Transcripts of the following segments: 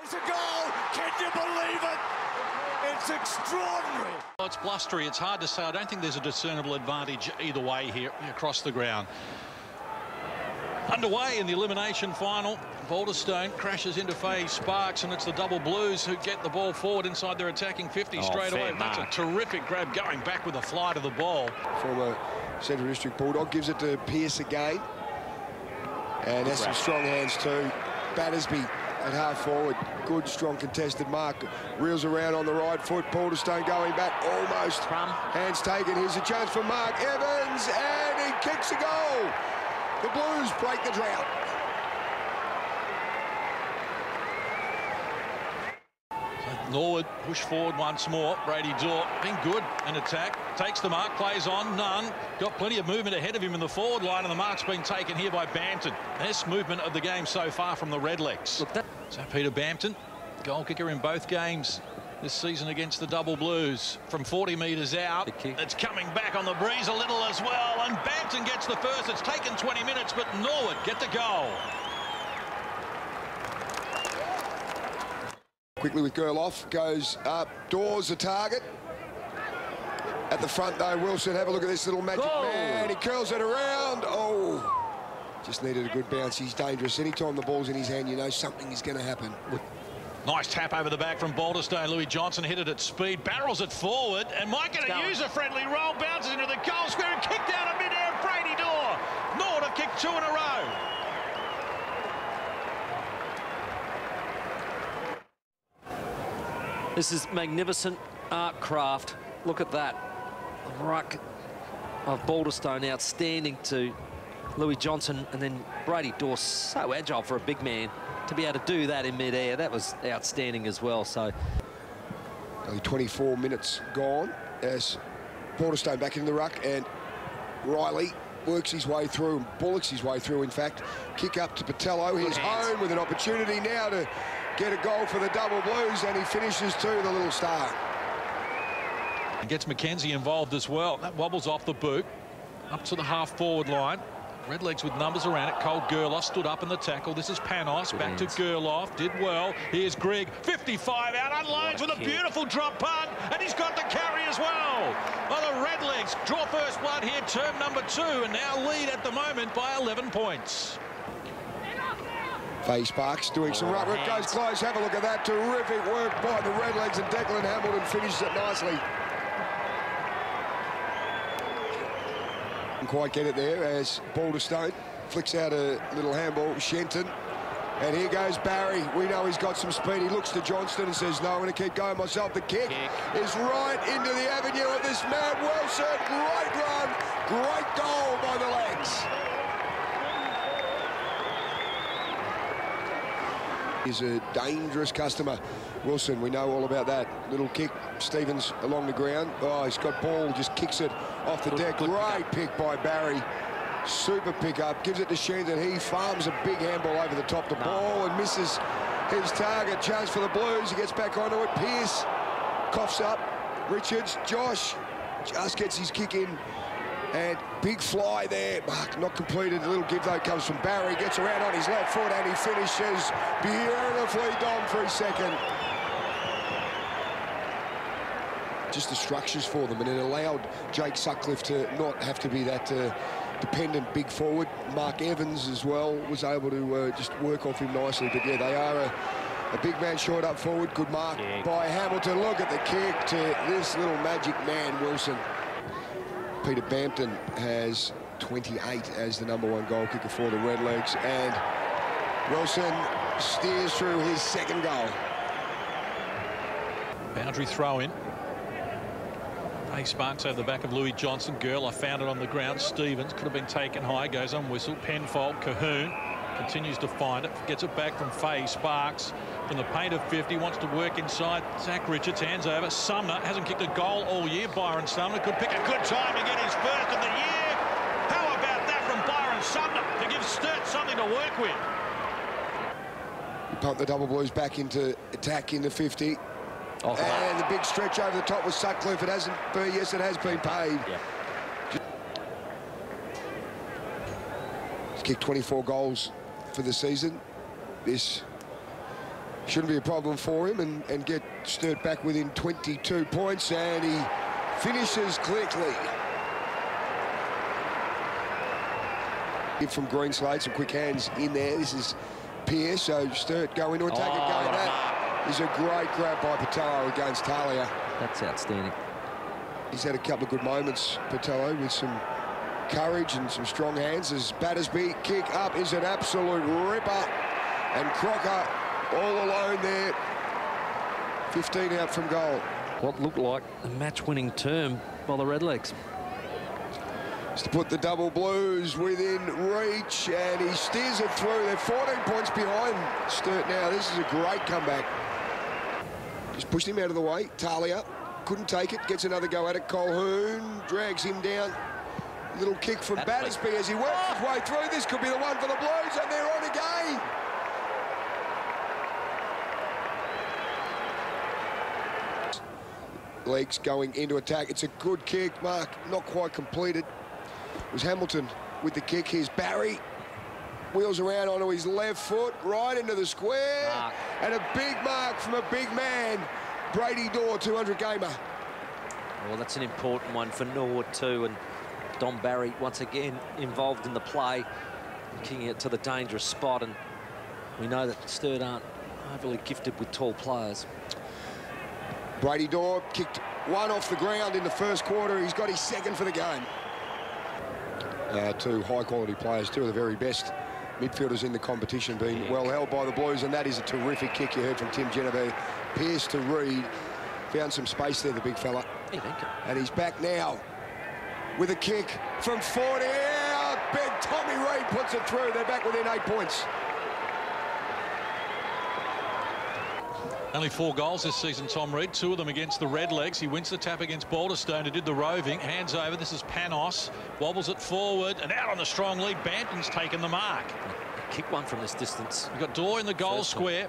There's a goal! Can you believe it? It's extraordinary. Well, it's blustery. It's hard to say. I don't think there's a discernible advantage either way here across the ground. Underway in the elimination final. Balderstone crashes into Faye Sparks, and it's the Double Blues who get the ball forward inside their attacking 50 straight away. That's a terrific grab, going back with a fly to the ball. Former Central District Bulldog gives it to Pearce again. And has some strong hands too. Battersby at half forward. Good, strong contested mark. Reels around on the right foot. Balderstone going back almost. Hands taken. Here's a chance for Mark Evans, and he kicks a goal. The Blues break the drought. Norwood push forward once more. Brady Dorr being good in attack. Takes the mark, plays on, none. Got plenty of movement ahead of him in the forward line, and the mark's been taken here by Bampton. Best movement of the game so far from the Redlegs. So Peter Bampton, goal kicker in both games this season against the Double Blues. From 40 metres out, it's coming back on the breeze a little as well, and Bampton gets the first. It's taken 20 minutes, but Norwood get the goal. Quickly with Gerloff, goes up, Dawes the target. At the front though, Wilson, have a look at this little magic man. He curls it around. Oh, just needed a good bounce. He's dangerous. Anytime the ball's in his hand, you know something is going to happen. Nice tap over the back from Balderstone. Louis Johnson hit it at speed, barrels it forward, and might get a user-friendly roll, bounces into the goal square and kicked out of mid-air. Brady Dorr. Norwood have kicked 2 in a row. This is magnificent art craft. Look at that. The ruck of Balderstone, outstanding to Louis Johnson, and then Brady Dorr, so agile for a big man to be able to do that in mid-air. That was outstanding as well. So only 24 minutes gone as Balderstone back in the ruck, and Riley works his way through, and bullocks his way through, in fact. Kick up to Patello. He's home with an opportunity now to get a goal for the Double Blues, and he finishes to the little star. And gets Mackenzie involved as well. That wobbles off the boot, up to the half-forward line. Redlegs with numbers around it. Cole Gerloff stood up in the tackle. This is Panos, back to Gerloff, did well. Here's Grigg, 55 out, unloads with a beautiful drop punt, and he's got the carry as well. Well, the Redlegs draw first blood here, term number 2, and now lead at the moment by 11 points. Faye Sparks doing some ruck. It goes close. Have a look at that. Terrific work by the Redlegs, and Declan Hamilton finishes it nicely. Didn't quite get it there as Balderstone flicks out a little handball. Shenton. And here goes Barry. We know he's got some speed. He looks to Johnston and says, no, I'm going to keep going myself. The kick is right into the avenue of this man. Wilson. Great run. Great goal by the Legs. He's a dangerous customer. Wilson, we know all about that. Little kick, Stevens along the ground. Oh, he's got ball, just kicks it off the deck. Great pick by Barry. Super pick up, gives it to Shenton. He farms a big handball over the top. The ball and misses his target. Chance for the Blues. He gets back onto it. Pearce coughs up. Richards, Josh just gets his kick in. And big fly there. Mark not completed. A little give though comes from Barry. Gets around on his left foot and he finishes beautifully. Dom for his second. Just the structures for them, and it allowed Jake Sutcliffe to not have to be that dependent big forward. Mark Evans as well was able to just work off him nicely. But yeah, they are a big man short up forward. Good mark by Hamilton. Look at the kick to this little magic man, Wilson. Peter Bampton has 28 as the #1 goal kicker for the Redlegs, and Wilson steers through his second goal. Boundary throw in. Faye Sparks over the back of Louis Johnson. Girl, I found it on the ground. Stevens could have been taken high, goes on whistle. Penfold, Cahoon continues to find it, gets it back from Faye Sparks. From the paint of 50, wants to work inside. Zach Richards, hands over. Sumner hasn't kicked a goal all year. Byron Sumner could pick a good time to get his first of the year. How about that from Byron Sumner to give Sturt something to work with? You punt the Double Blues back into attack in the 50. And the big stretch over the top with Sutcliffe. It hasn't been, yes, it has been paid. He's kicked 24 goals for the season. This Shouldn't be a problem for him, and get Sturt back within 22 points, and he finishes quickly. From Greenslade, some quick hands in there. This is Pearce, so Sturt go into attack again. That is a great grab by Patello against Talia. That's outstanding. He's had a couple of good moments, Patello, with some courage and some strong hands. As Battersby kick up is an absolute ripper, and Crocker all alone there. 15 out from goal. What looked like a match-winning term by the Redlegs. To put the double Blues within reach, and he steers it through. They're 14 points behind Sturt now. This is a great comeback. Just pushed him out of the way. Talia couldn't take it, gets another go at it. Colquhoun drags him down. Little kick from Battersby as he works his way through. This could be the one for the Blues, and they're on again. Legs going into attack. It's a good kick, Mark. Not quite completed. It was Hamilton with the kick. Here's Barry. Wheels around onto his left foot, right into the square. And a big mark from a big man. Brady Dorr, 200 gamer. Well, that's an important one for Norwood too. And Don Barry, once again, involved in the play, kicking it to the dangerous spot. And we know that Sturt aren't overly gifted with tall players. Brady Dorr kicked one off the ground in the first quarter. He's got his second for the game. Two high-quality players, two of the very best midfielders in the competition, being well held by the Blues, and that is a terrific kick you heard from Tim Genevieve. Pearce to Reid. Found some space there, the big fella. And he's back now with a kick from 40 out. Big Tommy Reid puts it through. They're back within 8 points. Only 4 goals this season, Tom Reid, 2 of them against the Redlegs. He wins the tap against Balderstone, who did the roving. Hands over, this is Panos, wobbles it forward, and out on the strong lead. Banton's taken the mark. Kick one from this distance. We've got Dorr in the goal square,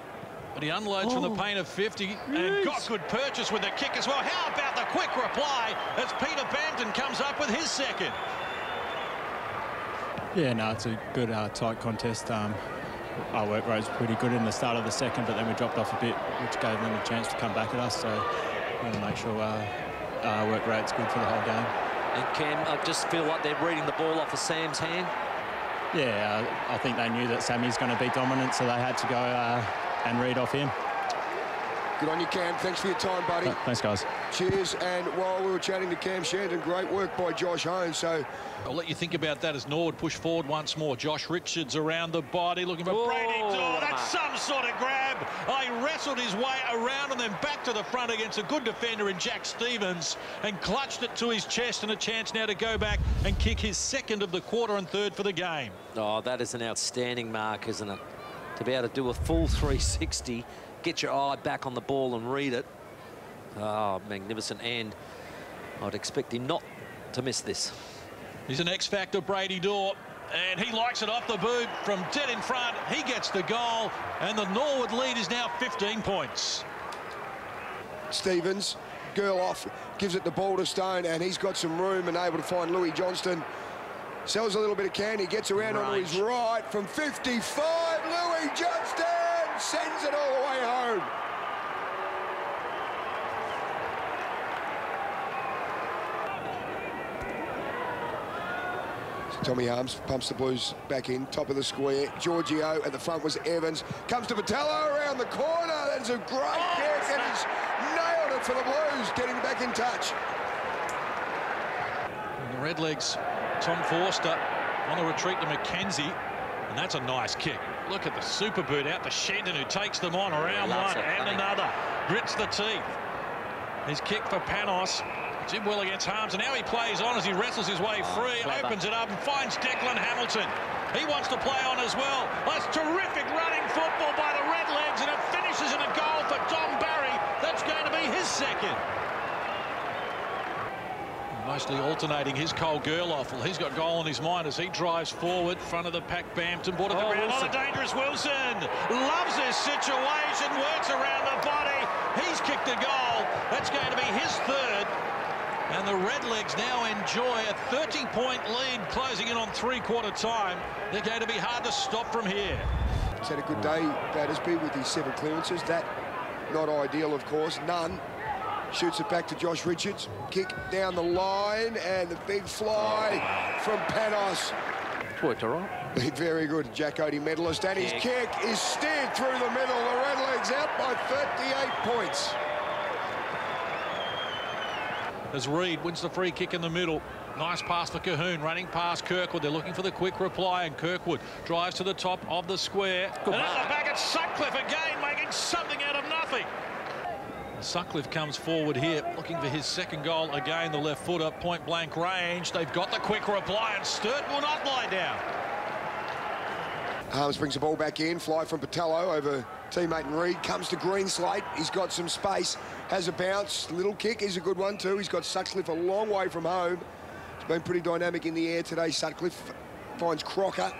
but he unloads from the paint of 50, and got good purchase with the kick as well. How about the quick reply as Peter Banton comes up with his second? Yeah, no, it's a good, tight contest. Our work rate was pretty good in the start of the second, but then we dropped off a bit, which gave them a chance to come back at us. So we want to make sure our work rate's good for the whole game. And Cam, I just feel like they're reading the ball off of Sam's hand. Yeah, I think they knew that Sammy's going to be dominant, so they had to go and read off him. Good on you, Cam. Thanks for your time, buddy. Thanks, guys. Cheers. And while we were chatting to Cam Shandon, great work by Josh Holmes. So I'll let you think about that as Norwood push forward once more. Josh Richards around the body, looking for Brady Dorr. That's some sort of grab. He wrestled his way around and then back to the front against a good defender in Jack Stevens and clutched it to his chest, and a chance now to go back and kick his second of the quarter and third for the game. Oh, that is an outstanding mark, isn't it? To be able to do a full 360, get your eye back on the ball and read it. Oh, magnificent. And I'd expect him not to miss this. He's an X-factor, Brady Dorr, and he likes it off the boot from dead in front. He gets the goal, and the Norwood lead is now 15 points. Stevens, girl off, gives it to Balderstone, and he's got some room and able to find Louis Johnston. Sells a little bit of candy, gets around onto his right from 55. Louis Johnston sends it all the way home. Tommy Arms pumps the Blues back in, top of the square. Giorgio at the front was Evans. Comes to Patello around the corner. That's a great kick, and he's nailed it for the Blues, getting back in touch. And the Redlegs, Tom Forster on the retreat to McKenzie, and that's a nice kick. Look at the super boot out to Shenton, who takes them on around one and another. Grits the teeth. His kick for Panos. Did well against Harms, and now he plays on as he wrestles his way free, opens it up and finds Declan Hamilton. He wants to play on as well. That's terrific running football by the Redlegs, and it finishes in a goal for Don Barry. That's going to be his second. Mostly alternating his Cole Gerloff. He's got goal in his mind as he drives forward. Front of the pack, Bampton. Brought it around. Oh, the dangerous Wilson. Loves this situation. Works around the body. He's kicked a goal. That's going to be his third. And the Redlegs now enjoy a 30-point lead, closing in on three-quarter time. They're going to be hard to stop from here. He's had a good day, Battersby, with his 7 clearances. That, not ideal, of course. None. Shoots it back to Josh Richards. Kick down the line, and the big fly from Panos. Worked all right. Very good. Jack Odie medalist, and his kick is steered through the middle. The Redlegs out by 38 points. As Reid wins the free kick in the middle. Nice pass for Cahoon, running past Kirkwood. They're looking for the quick reply, and Kirkwood drives to the top of the square. Good and out the back, it's Sutcliffe again, making something out of nothing. Sutcliffe comes forward here, looking for his second goal. Again, the left footer, point-blank range. They've got the quick reply, and Sturt will not lie down. Harms brings the ball back in. Fly from Patello over teammate and Reid. Comes to Greenslade. He's got some space. Has a bounce. Little kick is a good one too. He's got Sutcliffe a long way from home. He's been pretty dynamic in the air today. Sutcliffe finds Crocker.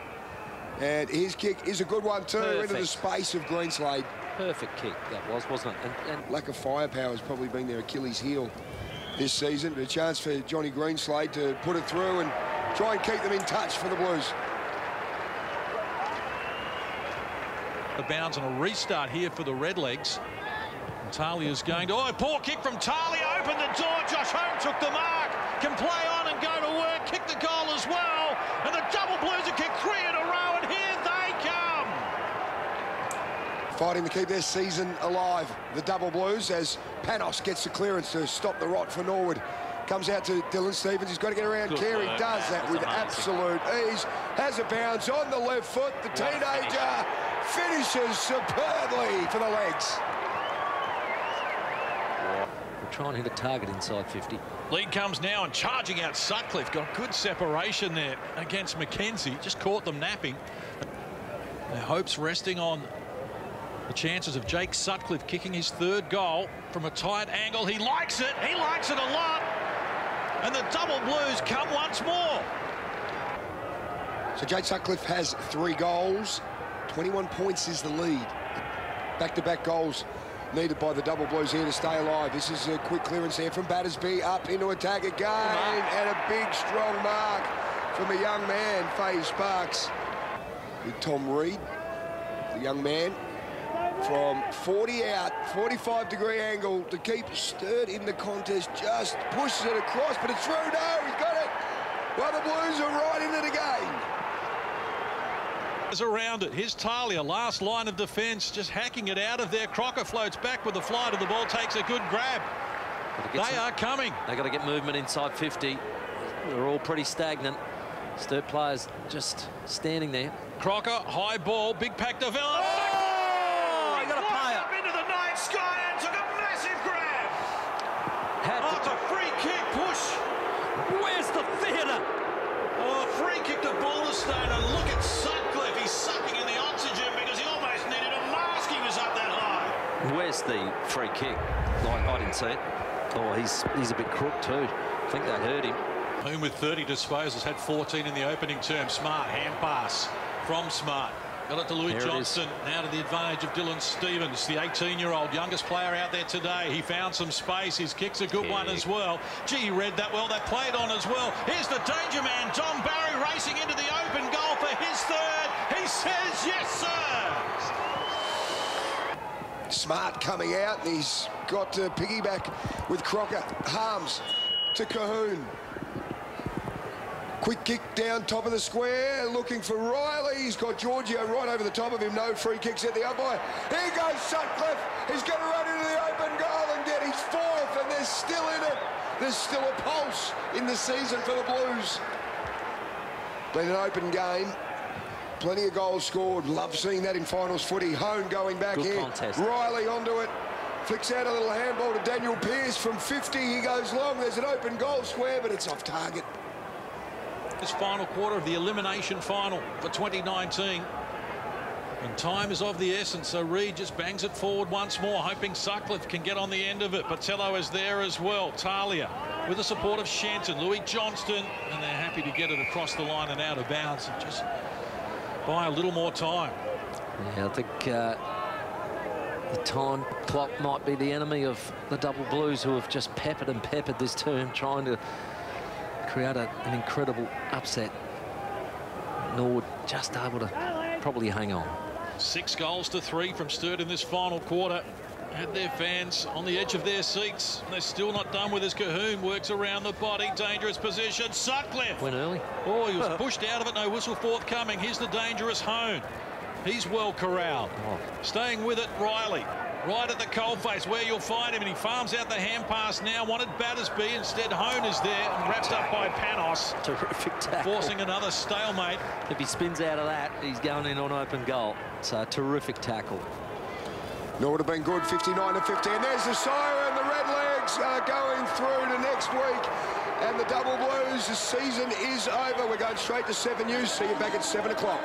And his kick is a good one too. Perfect. Into the space of Greenslade. Perfect kick that was, wasn't it? And lack of firepower has probably been their Achilles heel this season. But a chance for Johnny Greenslade to put it through and try and keep them in touch for the Blues. The bounds and a restart here for the Redlegs. And Talia's going to... Oh, poor kick from Talia. Opened the door. Josh Home took the mark. Can play on and go to work. Kick the goal as well. And the double Blues have kicked 3 in a row. And here they come. Fighting to keep their season alive. The double Blues as Panos gets the clearance to stop the rot for Norwood. Comes out to Dylan Stevens. He's got to get around Carey. Does that with absolute ease. Has a bounce on the left foot. The teenager finishes superbly for the legs. We're trying to hit a target inside 50. Lead comes now and charging out Sutcliffe. Got good separation there against Mackenzie. Just caught them napping. Their hopes resting on the chances of Jake Sutcliffe kicking his 3rd goal from a tight angle. He likes it. He likes it a lot. And the double Blues come once more. So Jake Sutcliffe has 3 goals. 21 points is the lead. Back-to-back goals needed by the double Blues here to stay alive. This is a quick clearance here from Battersby. Up into attack again. And a big, strong mark from a young man, Faye Sparks. With Tom Reid, the young man, from 40 out, 45-degree angle to keep Sturt in the contest. Just pushes it across, but it's through. No, he's got it. Well, the Blues are right in it again. Around it. Here's Talia, last line of defence, just hacking it out of there. Crocker floats back with the fly to the ball, takes a good grab. They are coming. They've got to get movement inside 50. They're all pretty stagnant. Sturt players just standing there. Crocker, high ball, big pack developed. Oh, he got a player. Up into the night sky and took a massive grab. It's a free kick push. Where's the theatre? Oh, free kick to Balderstone, and look at Sutcliffe. He's sucking in the oxygen because he almost needed a mask. He was up that high. Where's the free kick? Like, I didn't see it. Oh, he's a bit crook too. I think that hurt him. Whom with 30 disposals, had 14 in the opening term. Smart hand pass from Smart. Got it to Louis Johnson. Now to the advantage of Dylan Stevens, the 18-year-old youngest player out there today. He found some space. His kick's a good one as well. Gee, he read that well. They played on as well. Here's the danger man, Tom Barry, racing into the open goal for his 3rd. He says yes, sir. Smart coming out, and he's got to piggyback with Crocker. Harms to Cahoon. Quick kick down top of the square, looking for Riley. He's got Giorgio right over the top of him. No free kicks at the umpire. Here goes Sutcliffe. He's going to run into the open goal and get his 4th, and they're still in it. There's still a pulse in the season for the Blues. Been an open game. Plenty of goals scored. Love seeing that in finals footy. Hone going back Good here. Contest. Riley onto it. Flicks out a little handball to Daniel Pearce from 50. He goes long. There's an open goal square, but it's off target. This final quarter of the elimination final for 2019. And time is of the essence, so Reid just bangs it forward once more, hoping Sutcliffe can get on the end of it. Patello is there as well. Talia with the support of Shenton, Louis Johnston, and they're happy to get it across the line and out of bounds and just buy a little more time. Yeah, I think the time clock might be the enemy of the double Blues, who have just peppered and peppered this term, trying to create an incredible upset. Norwood just able to probably hang on. 6 goals to 3 from Sturt in this final quarter. Had their fans on the edge of their seats. They're still not done with his. Cahoon works around the body. Dangerous position. Sutcliffe. Went early. Oh, he was pushed out of it. No whistle forthcoming. Here's the dangerous Hone. He's well corralled. Staying with it, Riley. Right at the coalface where you'll find him, and he farms out the hand pass now. Wanted Battersby. Instead, Hone is there and wrapped up by Panos. Terrific tackle. Forcing another stalemate. If he spins out of that, he's going in on open goal. So terrific tackle. Norwood have been good, 59 to 50. And there's the siren. The Redlegs are going through to next week. And the Double Blues, the season is over. We're going straight to 7 News. See you back at 7 o'clock.